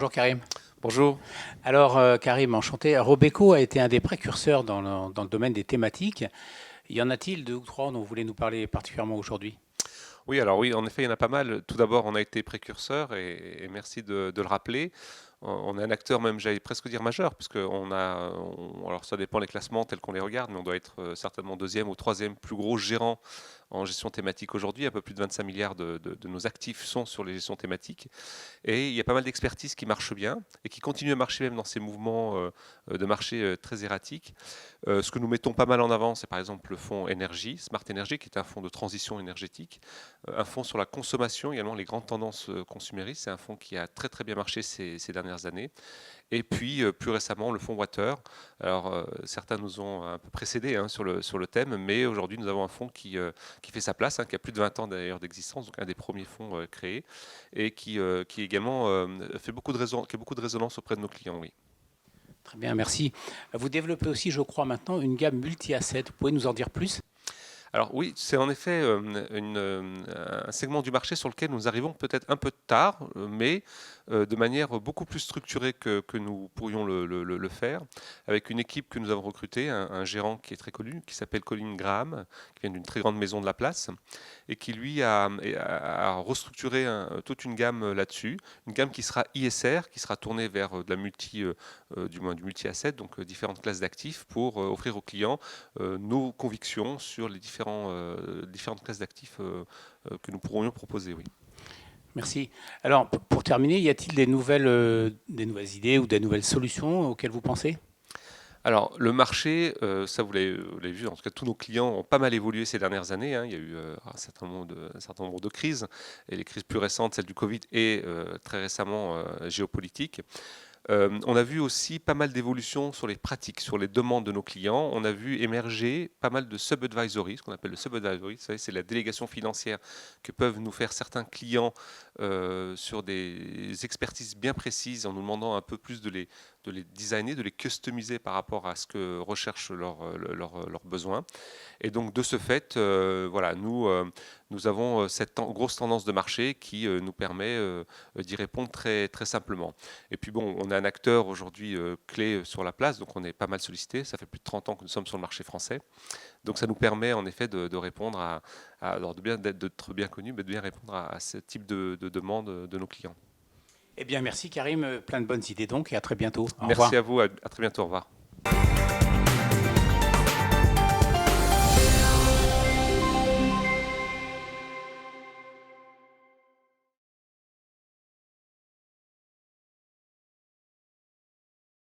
Bonjour Karim. Bonjour. Alors Karim, enchanté. Robeco a été un des précurseurs dans le domaine des thématiques. Y en a-t-il deux ou trois dont vous voulez nous parler particulièrement aujourd'hui? Oui, alors oui, en effet, il y en a pas mal. Tout d'abord, on a été précurseur et merci de le rappeler. On est un acteur même, j'allais presque dire majeur, parce que alors ça dépend les classements tels qu'on les regarde, mais on doit être certainement deuxième ou troisième plus gros gérant en gestion thématique aujourd'hui. Un peu plus de 25 milliards de nos actifs sont sur les gestions thématiques. Et il y a pas mal d'expertise qui marche bien et qui continue à marcher même dans ces mouvements de marché très erratiques. Ce que nous mettons pas mal en avant, c'est par exemple le fonds énergie, Smart Energy, qui est un fonds de transition énergétique, un fonds sur la consommation, également les grandes tendances consuméristes. C'est un fonds qui a très très bien marché ces dernières années. Et puis plus récemment, le fonds Water. Alors certains nous ont un peu précédés sur le thème, mais aujourd'hui nous avons un fonds qui fait sa place, hein, qui a plus de 20 ans d'ailleurs d'existence, donc un des premiers fonds créés, et qui également fait qui a beaucoup de résonance auprès de nos clients, oui. Très bien, merci. Vous développez aussi, je crois, maintenant une gamme multi-assets. Vous pouvez nous en dire plus? Alors oui, c'est en effet un segment du marché sur lequel nous arrivons peut-être un peu tard, mais de manière beaucoup plus structurée que nous pourrions le faire, avec une équipe que nous avons recrutée, un gérant qui est très connu, qui s'appelle Colin Graham, qui vient d'une très grande maison de la place, et qui lui a restructuré toute une gamme là-dessus, une gamme qui sera ISR, qui sera tournée vers de la du moins du multi-asset, donc différentes classes d'actifs, pour offrir aux clients nos convictions sur les différentes classes d'actifs que nous pourrions proposer, oui. Merci. Alors, pour terminer, y a-t-il des nouvelles idées ou des nouvelles solutions auxquelles vous pensez? Alors, le marché, ça vous l'avez vu, en tout cas tous nos clients ont pas mal évolué ces dernières années, hein. Il y a eu un certain nombre de crises, et les crises plus récentes, celle du Covid et très récemment géopolitique. On a vu aussi pas mal d'évolutions sur les pratiques, sur les demandes de nos clients. On a vu émerger pas mal de sub-advisory, ce qu'on appelle le sub-advisory. Vous savez, c'est la délégation financière que peuvent nous faire certains clients sur des expertises bien précises en nous demandant un peu plus de les designer, de les customiser par rapport à ce que recherchent leurs besoins. Et donc de ce fait, voilà, nous avons cette grosse tendance de marché qui nous permet d'y répondre très, très simplement. Et puis bon, on est un acteur aujourd'hui clé sur la place, donc on est pas mal sollicité. Ça fait plus de 30 ans que nous sommes sur le marché français. Donc ça nous permet en effet de répondre alors d'être bien connu, mais de bien répondre à ce type de demande de nos clients. Eh bien, merci Karim. Plein de bonnes idées donc et à très bientôt. Au Merci revoir. à vous, à très bientôt, au revoir.